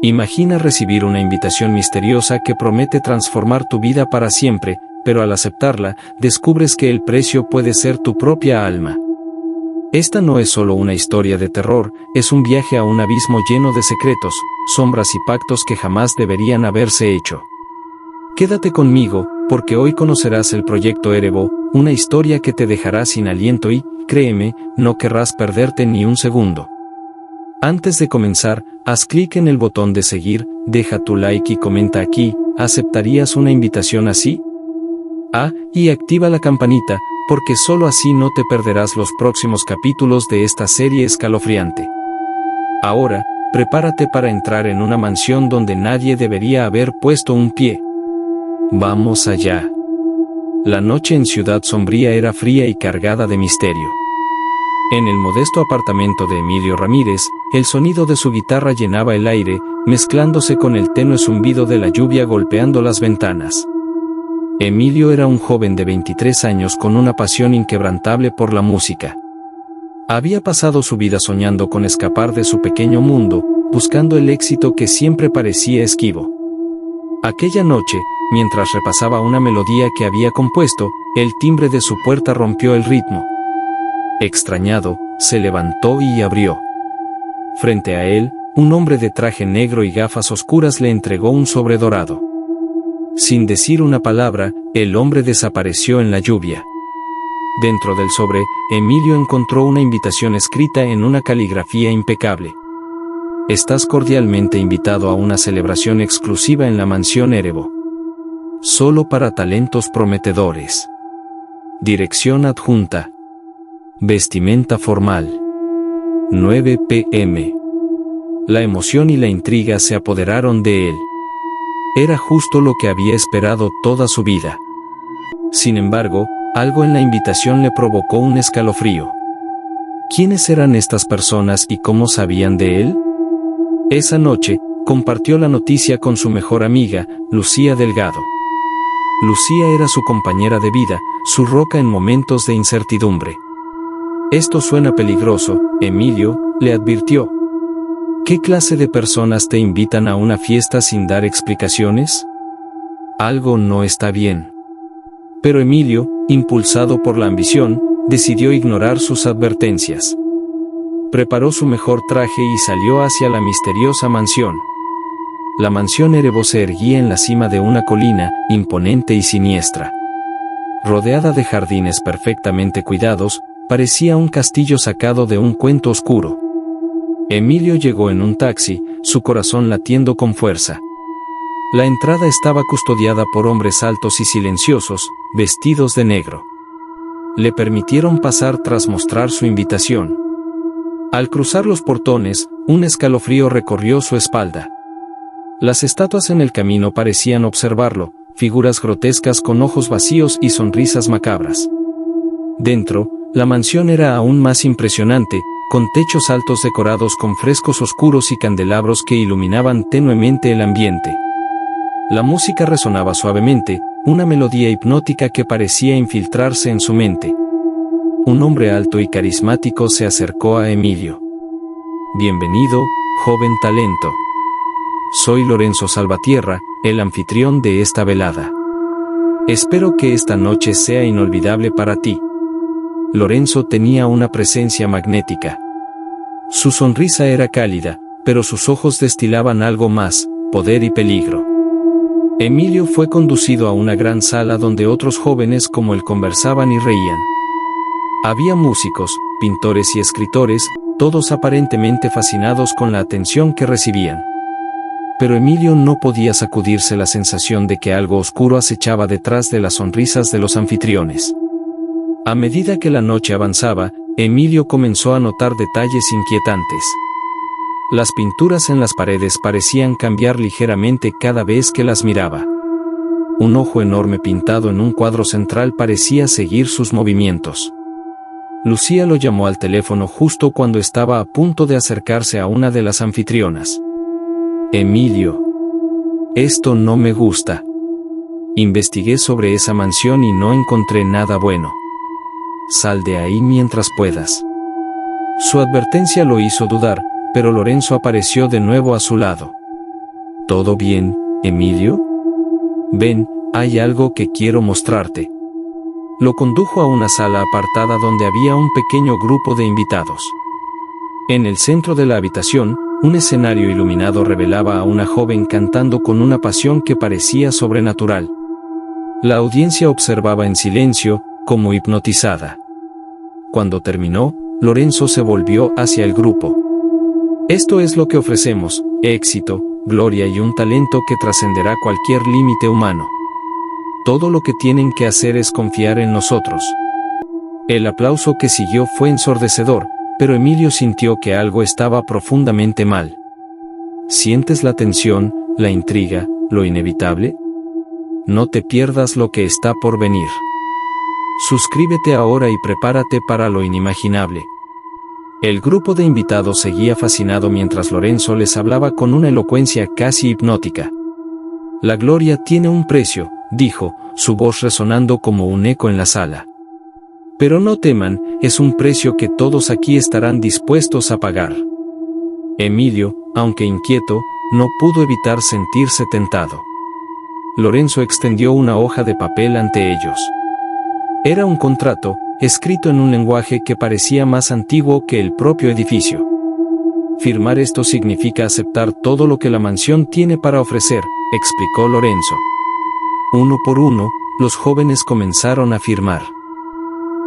Imagina recibir una invitación misteriosa que promete transformar tu vida para siempre, pero al aceptarla, descubres que el precio puede ser tu propia alma. Esta no es solo una historia de terror, es un viaje a un abismo lleno de secretos, sombras y pactos que jamás deberían haberse hecho. Quédate conmigo, porque hoy conocerás el proyecto Erebo, una historia que te dejará sin aliento y, créeme, no querrás perderte ni un segundo. Antes de comenzar, haz clic en el botón de seguir, deja tu like y comenta aquí, ¿aceptarías una invitación así? Y activa la campanita, porque solo así no te perderás los próximos capítulos de esta serie escalofriante. Ahora, prepárate para entrar en una mansión donde nadie debería haber puesto un pie. Vamos allá. La noche en Ciudad Sombría era fría y cargada de misterio. En el modesto apartamento de Emilio Ramírez, el sonido de su guitarra llenaba el aire, mezclándose con el tenue zumbido de la lluvia golpeando las ventanas. Emilio era un joven de 23 años con una pasión inquebrantable por la música. Había pasado su vida soñando con escapar de su pequeño mundo, buscando el éxito que siempre parecía esquivo. Aquella noche, mientras repasaba una melodía que había compuesto, el timbre de su puerta rompió el ritmo. Extrañado, se levantó y abrió. Frente a él, un hombre de traje negro y gafas oscuras le entregó un sobre dorado. Sin decir una palabra, el hombre desapareció en la lluvia. Dentro del sobre, Emilio encontró una invitación escrita en una caligrafía impecable. Estás cordialmente invitado a una celebración exclusiva en la mansión Erebo. Solo para talentos prometedores. Dirección adjunta. Vestimenta formal. 9 p.m. La emoción y la intriga se apoderaron de él. Era justo lo que había esperado toda su vida. Sin embargo, algo en la invitación le provocó un escalofrío. ¿Quiénes eran estas personas y cómo sabían de él? Esa noche, compartió la noticia con su mejor amiga, Lucía Delgado. Lucía era su compañera de vida, su roca en momentos de incertidumbre. Esto suena peligroso, Emilio, le advirtió. ¿Qué clase de personas te invitan a una fiesta sin dar explicaciones? Algo no está bien. Pero Emilio, impulsado por la ambición, decidió ignorar sus advertencias. Preparó su mejor traje y salió hacia la misteriosa mansión. La mansión Erebo se erguía en la cima de una colina, imponente y siniestra. Rodeada de jardines perfectamente cuidados, parecía un castillo sacado de un cuento oscuro. Emilio llegó en un taxi, su corazón latiendo con fuerza. La entrada estaba custodiada por hombres altos y silenciosos, vestidos de negro. Le permitieron pasar tras mostrar su invitación. Al cruzar los portones, un escalofrío recorrió su espalda. Las estatuas en el camino parecían observarlo, figuras grotescas con ojos vacíos y sonrisas macabras. Dentro, la mansión era aún más impresionante, con techos altos decorados con frescos oscuros y candelabros que iluminaban tenuemente el ambiente. La música resonaba suavemente, una melodía hipnótica que parecía infiltrarse en su mente. Un hombre alto y carismático se acercó a Emilio. Bienvenido, joven talento. Soy Lorenzo Salvatierra, el anfitrión de esta velada. Espero que esta noche sea inolvidable para ti. Lorenzo tenía una presencia magnética. Su sonrisa era cálida, pero sus ojos destilaban algo más, poder y peligro. Emilio fue conducido a una gran sala donde otros jóvenes como él conversaban y reían. Había músicos, pintores y escritores, todos aparentemente fascinados con la atención que recibían. Pero Emilio no podía sacudirse la sensación de que algo oscuro acechaba detrás de las sonrisas de los anfitriones. A medida que la noche avanzaba, Emilio comenzó a notar detalles inquietantes. Las pinturas en las paredes parecían cambiar ligeramente cada vez que las miraba. Un ojo enorme pintado en un cuadro central parecía seguir sus movimientos. Lucía lo llamó al teléfono justo cuando estaba a punto de acercarse a una de las anfitrionas. Emilio. Esto no me gusta. Investigué sobre esa mansión y no encontré nada bueno. Sal de ahí mientras puedas. Su advertencia lo hizo dudar, pero Lorenzo apareció de nuevo a su lado. ¿Todo bien, Emilio? Ven, hay algo que quiero mostrarte. Lo condujo a una sala apartada donde había un pequeño grupo de invitados. En el centro de la habitación, un escenario iluminado revelaba a una joven cantando con una pasión que parecía sobrenatural. La audiencia observaba en silencio, como hipnotizada. Cuando terminó, Lorenzo se volvió hacia el grupo. Esto es lo que ofrecemos: éxito, gloria y un talento que trascenderá cualquier límite humano. Todo lo que tienen que hacer es confiar en nosotros. El aplauso que siguió fue ensordecedor, pero Emilio sintió que algo estaba profundamente mal. ¿Sientes la tensión, la intriga, lo inevitable? No te pierdas lo que está por venir. Suscríbete ahora y prepárate para lo inimaginable. El grupo de invitados seguía fascinado mientras Lorenzo les hablaba con una elocuencia casi hipnótica. La gloria tiene un precio, dijo, su voz resonando como un eco en la sala. Pero no teman, es un precio que todos aquí estarán dispuestos a pagar. Emilio, aunque inquieto, no pudo evitar sentirse tentado. Lorenzo extendió una hoja de papel ante ellos. Era un contrato, escrito en un lenguaje que parecía más antiguo que el propio edificio. Firmar esto significa aceptar todo lo que la mansión tiene para ofrecer, explicó Lorenzo. Uno por uno, los jóvenes comenzaron a firmar.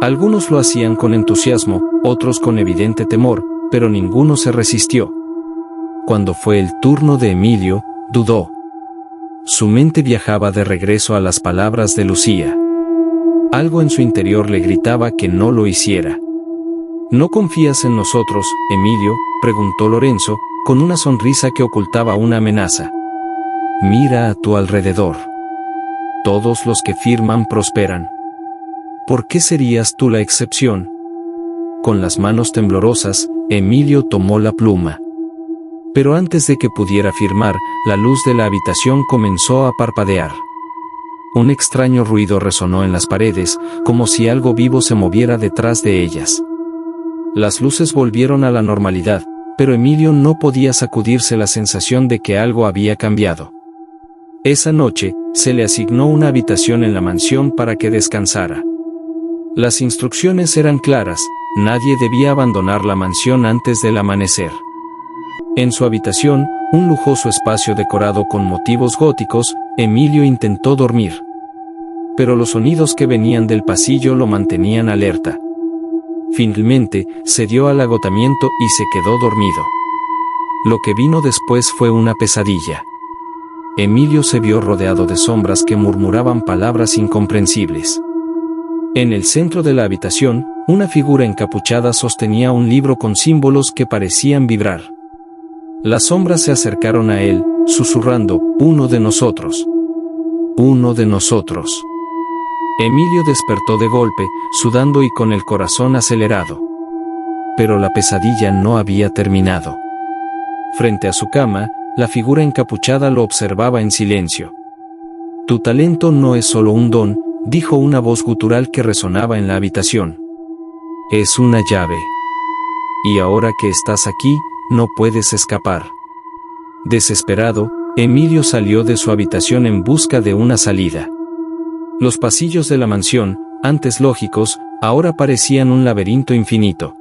Algunos lo hacían con entusiasmo, otros con evidente temor, pero ninguno se resistió. Cuando fue el turno de Emilio, dudó. Su mente viajaba de regreso a las palabras de Lucía. Algo en su interior le gritaba que no lo hiciera. ¿No confías en nosotros, Emilio?, preguntó Lorenzo, con una sonrisa que ocultaba una amenaza. Mira a tu alrededor. Todos los que firman prosperan. ¿Por qué serías tú la excepción? Con las manos temblorosas, Emilio tomó la pluma. Pero antes de que pudiera firmar, la luz de la habitación comenzó a parpadear. Un extraño ruido resonó en las paredes, como si algo vivo se moviera detrás de ellas. Las luces volvieron a la normalidad, pero Emilio no podía sacudirse la sensación de que algo había cambiado. Esa noche, se le asignó una habitación en la mansión para que descansara. Las instrucciones eran claras: nadie debía abandonar la mansión antes del amanecer. En su habitación, un lujoso espacio decorado con motivos góticos, Emilio intentó dormir. Pero los sonidos que venían del pasillo lo mantenían alerta. Finalmente, cedió al agotamiento y se quedó dormido. Lo que vino después fue una pesadilla. Emilio se vio rodeado de sombras que murmuraban palabras incomprensibles. En el centro de la habitación, una figura encapuchada sostenía un libro con símbolos que parecían vibrar. Las sombras se acercaron a él, susurrando: uno de nosotros. Uno de nosotros. Emilio despertó de golpe, sudando y con el corazón acelerado. Pero la pesadilla no había terminado. Frente a su cama, la figura encapuchada lo observaba en silencio. Tu talento no es solo un don, dijo una voz gutural que resonaba en la habitación. Es una llave. Y ahora que estás aquí, no puedes escapar. Desesperado, Emilio salió de su habitación en busca de una salida. Los pasillos de la mansión, antes lógicos, ahora parecían un laberinto infinito.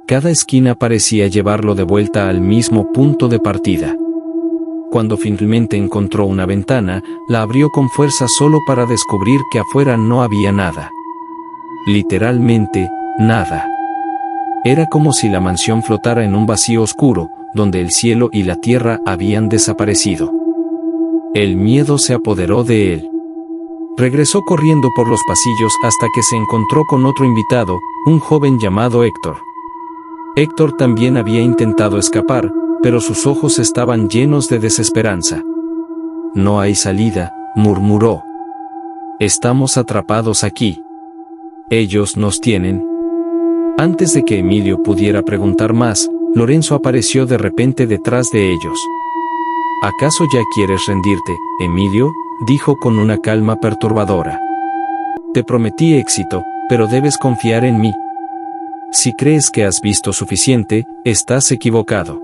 Cada esquina parecía llevarlo de vuelta al mismo punto de partida. Cuando finalmente encontró una ventana, la abrió con fuerza solo para descubrir que afuera no había nada. Literalmente, nada. Era como si la mansión flotara en un vacío oscuro, donde el cielo y la tierra habían desaparecido. El miedo se apoderó de él. Regresó corriendo por los pasillos hasta que se encontró con otro invitado, un joven llamado Héctor. Héctor también había intentado escapar, pero sus ojos estaban llenos de desesperanza. No hay salida, murmuró. Estamos atrapados aquí. Ellos nos tienen. Antes de que Emilio pudiera preguntar más, Lorenzo apareció de repente detrás de ellos. ¿Acaso ya quieres rendirte, Emilio?, dijo con una calma perturbadora. Te prometí éxito, pero debes confiar en mí. Si crees que has visto suficiente, estás equivocado.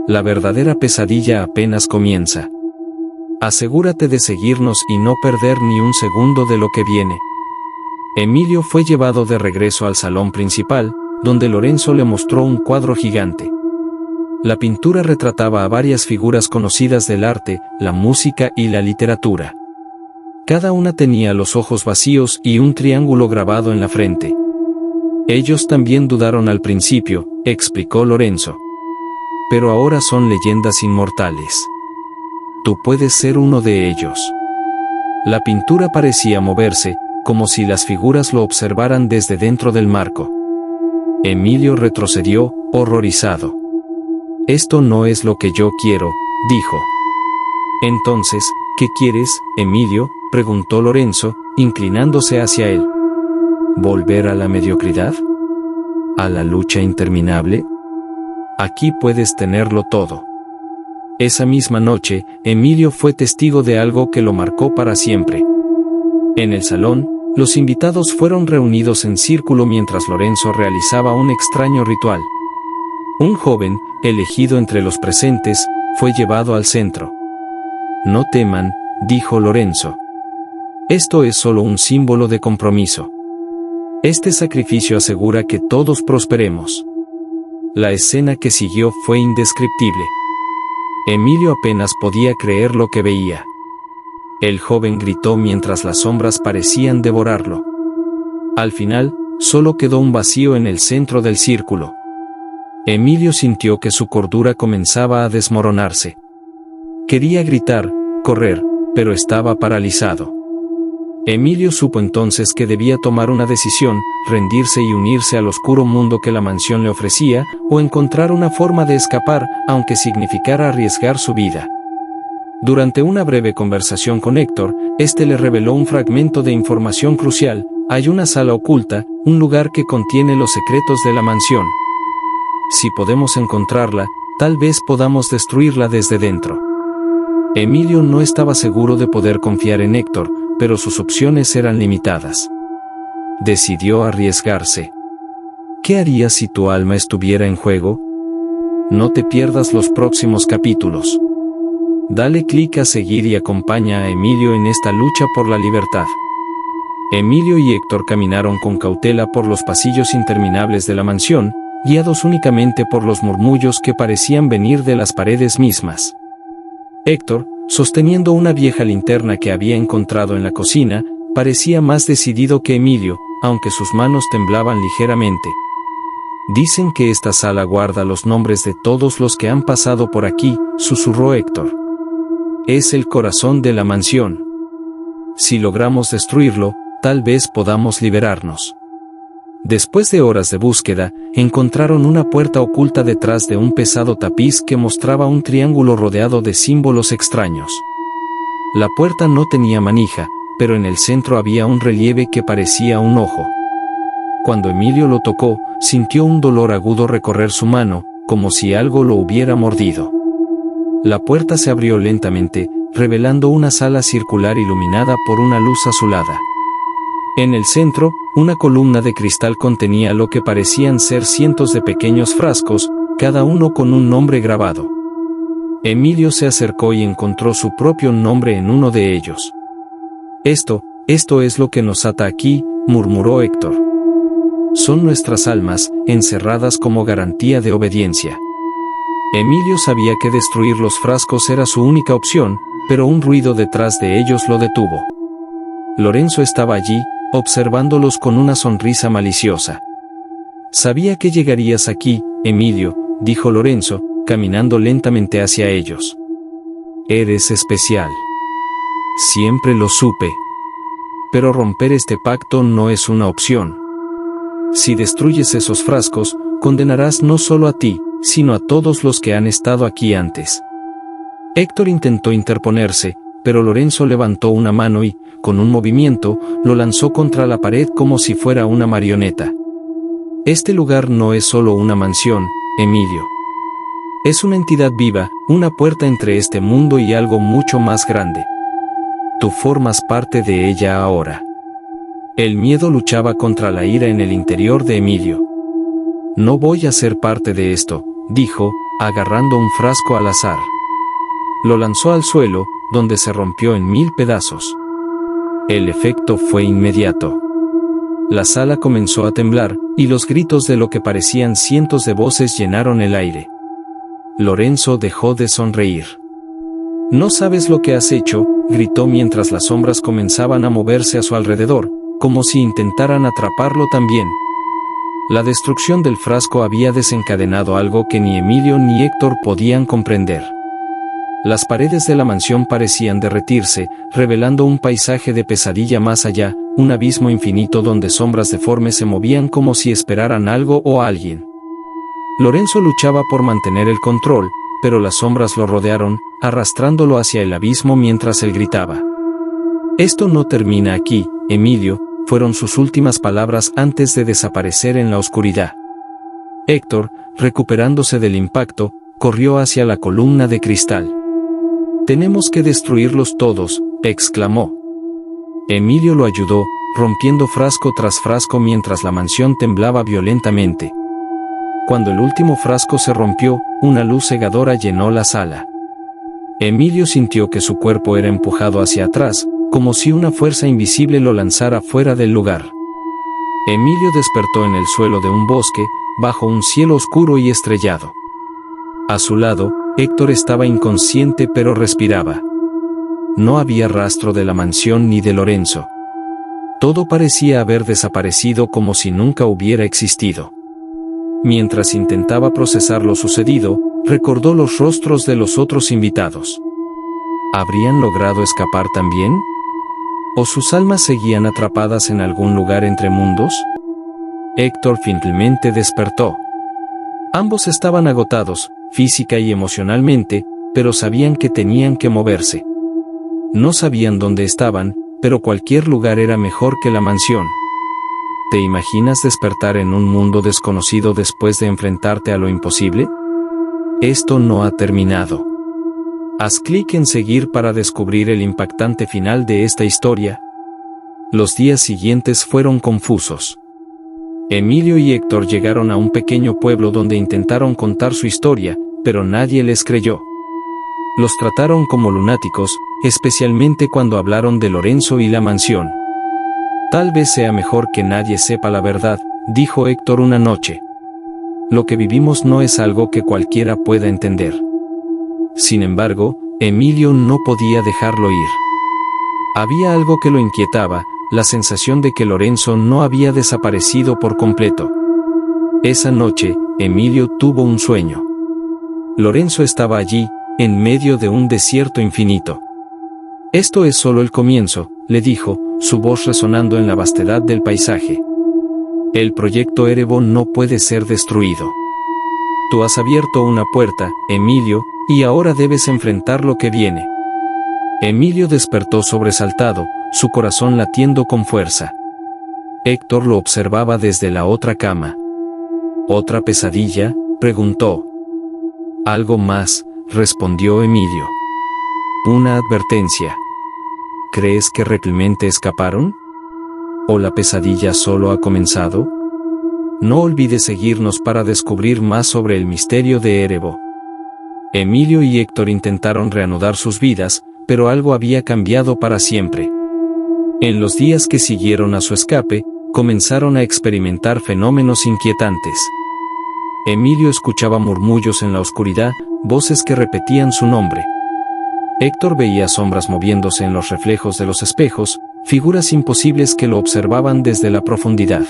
La verdadera pesadilla apenas comienza. Asegúrate de seguirnos y no perder ni un segundo de lo que viene. Emilio fue llevado de regreso al salón principal, donde Lorenzo le mostró un cuadro gigante. La pintura retrataba a varias figuras conocidas del arte, la música y la literatura. Cada una tenía los ojos vacíos y un triángulo grabado en la frente. Ellos también dudaron al principio, explicó Lorenzo. Pero ahora son leyendas inmortales. Tú puedes ser uno de ellos. La pintura parecía moverse, como si las figuras lo observaran desde dentro del marco. Emilio retrocedió, horrorizado. Esto no es lo que yo quiero, dijo. Entonces, ¿qué quieres, Emilio?, preguntó Lorenzo, inclinándose hacia él. ¿Volver a la mediocridad? ¿A la lucha interminable? Aquí puedes tenerlo todo. Esa misma noche, Emilio fue testigo de algo que lo marcó para siempre. En el salón, los invitados fueron reunidos en círculo mientras Lorenzo realizaba un extraño ritual. Un joven, elegido entre los presentes, fue llevado al centro. No teman, dijo Lorenzo. Esto es solo un símbolo de compromiso. Este sacrificio asegura que todos prosperemos. La escena que siguió fue indescriptible. Emilio apenas podía creer lo que veía. El joven gritó mientras las sombras parecían devorarlo. Al final, solo quedó un vacío en el centro del círculo. Emilio sintió que su cordura comenzaba a desmoronarse. Quería gritar, correr, pero estaba paralizado. Emilio supo entonces que debía tomar una decisión, rendirse y unirse al oscuro mundo que la mansión le ofrecía, o encontrar una forma de escapar, aunque significara arriesgar su vida. Durante una breve conversación con Héctor, este le reveló un fragmento de información crucial: hay una sala oculta, un lugar que contiene los secretos de la mansión. Si podemos encontrarla, tal vez podamos destruirla desde dentro. Emilio no estaba seguro de poder confiar en Héctor, pero sus opciones eran limitadas. Decidió arriesgarse. ¿Qué harías si tu alma estuviera en juego? No te pierdas los próximos capítulos. Dale clic a seguir y acompaña a Emilio en esta lucha por la libertad. Emilio y Héctor caminaron con cautela por los pasillos interminables de la mansión, guiados únicamente por los murmullos que parecían venir de las paredes mismas. Héctor, sosteniendo una vieja linterna que había encontrado en la cocina, parecía más decidido que Emilio, aunque sus manos temblaban ligeramente. Dicen que esta sala guarda los nombres de todos los que han pasado por aquí, susurró Héctor. Es el corazón de la mansión. Si logramos destruirlo, tal vez podamos liberarnos. Después de horas de búsqueda, encontraron una puerta oculta detrás de un pesado tapiz que mostraba un triángulo rodeado de símbolos extraños. La puerta no tenía manija, pero en el centro había un relieve que parecía un ojo. Cuando Emilio lo tocó, sintió un dolor agudo recorrer su mano, como si algo lo hubiera mordido. La puerta se abrió lentamente, revelando una sala circular iluminada por una luz azulada. En el centro, una columna de cristal contenía lo que parecían ser cientos de pequeños frascos, cada uno con un nombre grabado. Emilio se acercó y encontró su propio nombre en uno de ellos. Esto es lo que nos ata aquí, murmuró Héctor. Son nuestras almas, encerradas como garantía de obediencia. Emilio sabía que destruir los frascos era su única opción, pero un ruido detrás de ellos lo detuvo. Lorenzo estaba allí, observándolos con una sonrisa maliciosa. Sabía que llegarías aquí, Emilio, dijo Lorenzo, caminando lentamente hacia ellos. Eres especial. Siempre lo supe. Pero romper este pacto no es una opción. Si destruyes esos frascos, condenarás no solo a ti, sino a todos los que han estado aquí antes. Héctor intentó interponerse, pero Lorenzo levantó una mano y, con un movimiento, lo lanzó contra la pared como si fuera una marioneta. Este lugar no es solo una mansión, Emilio. Es una entidad viva, una puerta entre este mundo y algo mucho más grande. Tú formas parte de ella ahora. El miedo luchaba contra la ira en el interior de Emilio. No voy a ser parte de esto, dijo, agarrando un frasco al azar. Lo lanzó al suelo, donde se rompió en 1000 pedazos. El efecto fue inmediato. La sala comenzó a temblar, y los gritos de lo que parecían cientos de voces llenaron el aire. Lorenzo dejó de sonreír. «No sabes lo que has hecho», gritó mientras las sombras comenzaban a moverse a su alrededor, como si intentaran atraparlo también. La destrucción del frasco había desencadenado algo que ni Emilio ni Héctor podían comprender. Las paredes de la mansión parecían derretirse, revelando un paisaje de pesadilla más allá, un abismo infinito donde sombras deformes se movían como si esperaran algo o a alguien. Lorenzo luchaba por mantener el control, pero las sombras lo rodearon, arrastrándolo hacia el abismo mientras él gritaba. «Esto no termina aquí, Emilio», fueron sus últimas palabras antes de desaparecer en la oscuridad. Héctor, recuperándose del impacto, corrió hacia la columna de cristal. «Tenemos que destruirlos todos», exclamó. Emilio lo ayudó, rompiendo frasco tras frasco mientras la mansión temblaba violentamente. Cuando el último frasco se rompió, una luz cegadora llenó la sala. Emilio sintió que su cuerpo era empujado hacia atrás, como si una fuerza invisible lo lanzara fuera del lugar. Emilio despertó en el suelo de un bosque, bajo un cielo oscuro y estrellado. A su lado, Héctor estaba inconsciente pero respiraba. No había rastro de la mansión ni de Lorenzo. Todo parecía haber desaparecido como si nunca hubiera existido. Mientras intentaba procesar lo sucedido, recordó los rostros de los otros invitados. ¿Habrían logrado escapar también? ¿O sus almas seguían atrapadas en algún lugar entre mundos? Héctor finalmente despertó. Ambos estaban agotados, física y emocionalmente, pero sabían que tenían que moverse. No sabían dónde estaban, pero cualquier lugar era mejor que la mansión. ¿Te imaginas despertar en un mundo desconocido después de enfrentarte a lo imposible? Esto no ha terminado. Haz clic en seguir para descubrir el impactante final de esta historia. Los días siguientes fueron confusos. Emilio y Héctor llegaron a un pequeño pueblo donde intentaron contar su historia, pero nadie les creyó. Los trataron como lunáticos, especialmente cuando hablaron de Lorenzo y la mansión. «Tal vez sea mejor que nadie sepa la verdad», dijo Héctor una noche. «Lo que vivimos no es algo que cualquiera pueda entender». Sin embargo, Emilio no podía dejarlo ir. Había algo que lo inquietaba, la sensación de que Lorenzo no había desaparecido por completo. Esa noche, Emilio tuvo un sueño. Lorenzo estaba allí, en medio de un desierto infinito. «Esto es solo el comienzo», le dijo, su voz resonando en la vastedad del paisaje. «El proyecto Erebo no puede ser destruido. Tú has abierto una puerta, Emilio, y ahora debes enfrentar lo que viene». Emilio despertó sobresaltado, su corazón latiendo con fuerza. Héctor lo observaba desde la otra cama. «¿Otra pesadilla?», preguntó. «Algo más», respondió Emilio. «Una advertencia. ¿Crees que realmente escaparon? ¿O la pesadilla solo ha comenzado? No olvides seguirnos para descubrir más sobre el misterio de Erebo». Emilio y Héctor intentaron reanudar sus vidas, pero algo había cambiado para siempre. En los días que siguieron a su escape, comenzaron a experimentar fenómenos inquietantes. Emilio escuchaba murmullos en la oscuridad, voces que repetían su nombre. Héctor veía sombras moviéndose en los reflejos de los espejos, figuras imposibles que lo observaban desde la profundidad.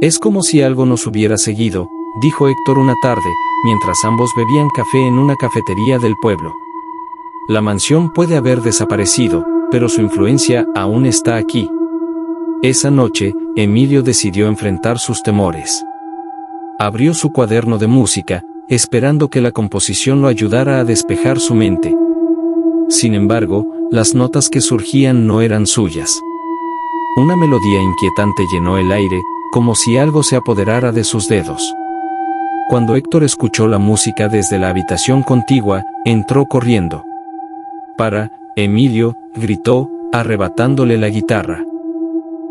«Es como si algo nos hubiera seguido», dijo Héctor una tarde, mientras ambos bebían café en una cafetería del pueblo. «La mansión puede haber desaparecido, pero su influencia aún está aquí». Esa noche, Emilio decidió enfrentar sus temores. Abrió su cuaderno de música, esperando que la composición lo ayudara a despejar su mente. Sin embargo, las notas que surgían no eran suyas. Una melodía inquietante llenó el aire, como si algo se apoderara de sus dedos. Cuando Héctor escuchó la música desde la habitación contigua, entró corriendo. «Para, Emilio», gritó, arrebatándole la guitarra.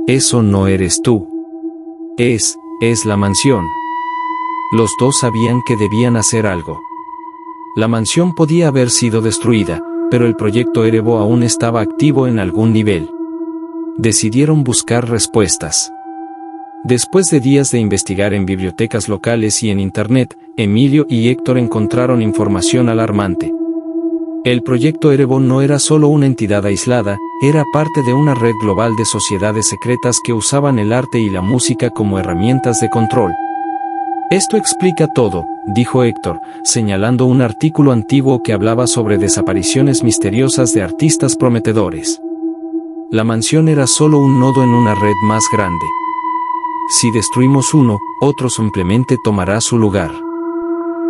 «Eso no eres tú. Es la mansión». Los dos sabían que debían hacer algo. La mansión podía haber sido destruida, pero el proyecto Erebo aún estaba activo en algún nivel. Decidieron buscar respuestas. Después de días de investigar en bibliotecas locales y en Internet, Emilio y Héctor encontraron información alarmante. El proyecto Erebo no era solo una entidad aislada, era parte de una red global de sociedades secretas que usaban el arte y la música como herramientas de control. Esto explica todo, dijo Héctor, señalando un artículo antiguo que hablaba sobre desapariciones misteriosas de artistas prometedores. La mansión era solo un nodo en una red más grande. Si destruimos uno, otro simplemente tomará su lugar.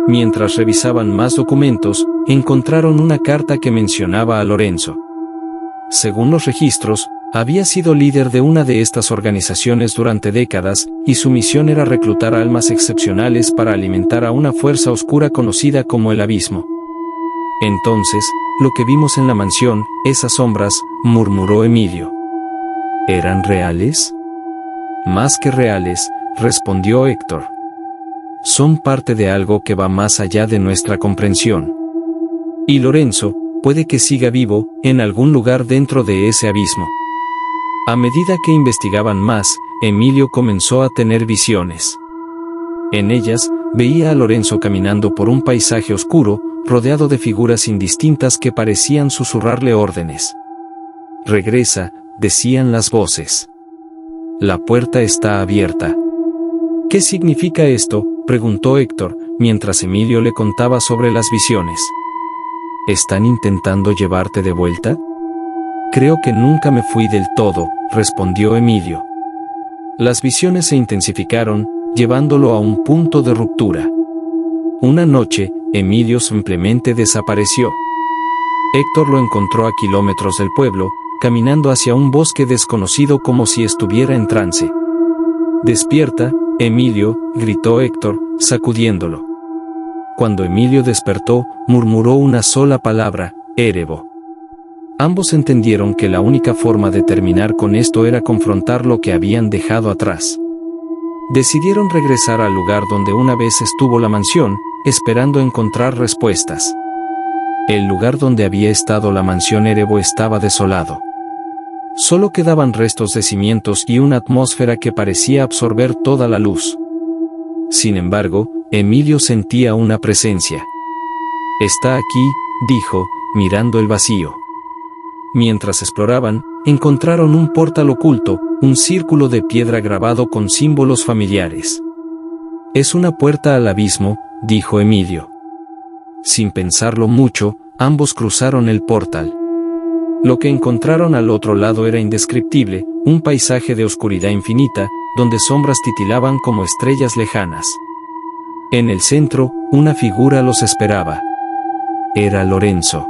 Mientras revisaban más documentos, encontraron una carta que mencionaba a Lorenzo. Según los registros, había sido líder de una de estas organizaciones durante décadas, y su misión era reclutar almas excepcionales para alimentar a una fuerza oscura conocida como el Abismo. Entonces, lo que vimos en la mansión, esas sombras, murmuró Emilio. ¿Eran reales? Más que reales, respondió Héctor. Son parte de algo que va más allá de nuestra comprensión. Y Lorenzo, puede que siga vivo, en algún lugar dentro de ese abismo. A medida que investigaban más, Emilio comenzó a tener visiones. En ellas, veía a Lorenzo caminando por un paisaje oscuro, rodeado de figuras indistintas que parecían susurrarle órdenes. «Regresa», decían las voces. «La puerta está abierta». «¿Qué significa esto?», preguntó Héctor, mientras Emilio le contaba sobre las visiones. «¿Están intentando llevarte de vuelta?». «Creo que nunca me fui del todo», respondió Emilio. Las visiones se intensificaron, llevándolo a un punto de ruptura. Una noche, Emilio simplemente desapareció. Héctor lo encontró a kilómetros del pueblo, caminando hacia un bosque desconocido como si estuviera en trance. «Despierta, Emilio», gritó Héctor, sacudiéndolo. Cuando Emilio despertó, murmuró una sola palabra: «Erebo». Ambos entendieron que la única forma de terminar con esto era confrontar lo que habían dejado atrás. Decidieron regresar al lugar donde una vez estuvo la mansión, esperando encontrar respuestas. El lugar donde había estado la mansión Erebo estaba desolado. Solo quedaban restos de cimientos y una atmósfera que parecía absorber toda la luz. Sin embargo, Emilio sentía una presencia. «Está aquí», dijo, mirando el vacío. Mientras exploraban, encontraron un portal oculto, un círculo de piedra grabado con símbolos familiares. «Es una puerta al abismo», dijo Emilio. Sin pensarlo mucho, ambos cruzaron el portal. Lo que encontraron al otro lado era indescriptible, un paisaje de oscuridad infinita, donde sombras titilaban como estrellas lejanas. En el centro, una figura los esperaba. Era Lorenzo.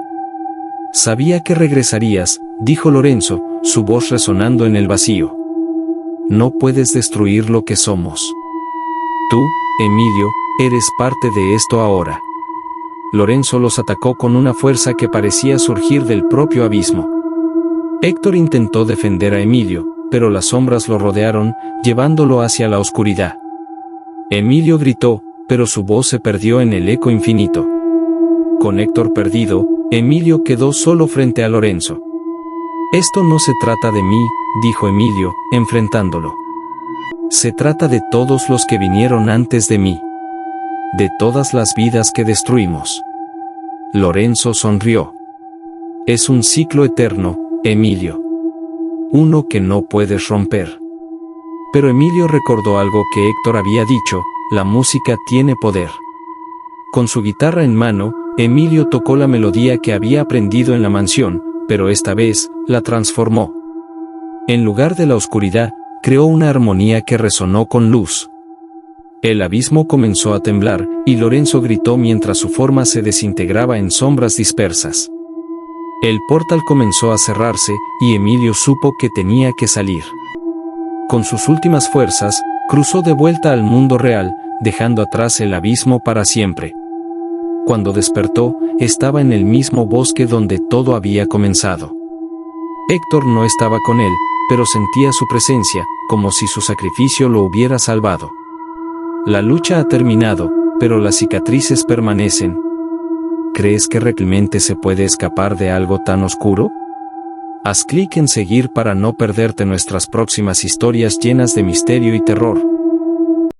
«Sabía que regresarías», dijo Lorenzo, su voz resonando en el vacío. «No puedes destruir lo que somos. Tú, Emilio, eres parte de esto ahora». Lorenzo los atacó con una fuerza que parecía surgir del propio abismo. Héctor intentó defender a Emilio, pero las sombras lo rodearon, llevándolo hacia la oscuridad. Emilio gritó, pero su voz se perdió en el eco infinito. Con Héctor perdido, Emilio quedó solo frente a Lorenzo. «Esto no se trata de mí», dijo Emilio, enfrentándolo. «Se trata de todos los que vinieron antes de mí. De todas las vidas que destruimos». Lorenzo sonrió. «Es un ciclo eterno, Emilio. Uno que no puedes romper». Pero Emilio recordó algo que Héctor había dicho: «La música tiene poder». Con su guitarra en mano, Emilio tocó la melodía que había aprendido en la mansión, pero esta vez, la transformó. En lugar de la oscuridad, creó una armonía que resonó con luz. El abismo comenzó a temblar, y Lorenzo gritó mientras su forma se desintegraba en sombras dispersas. El portal comenzó a cerrarse, y Emilio supo que tenía que salir. Con sus últimas fuerzas, cruzó de vuelta al mundo real, dejando atrás el abismo para siempre. Cuando despertó, estaba en el mismo bosque donde todo había comenzado. Héctor no estaba con él, pero sentía su presencia, como si su sacrificio lo hubiera salvado. La lucha ha terminado, pero las cicatrices permanecen. ¿Crees que realmente se puede escapar de algo tan oscuro? Haz clic en seguir para no perderte nuestras próximas historias llenas de misterio y terror.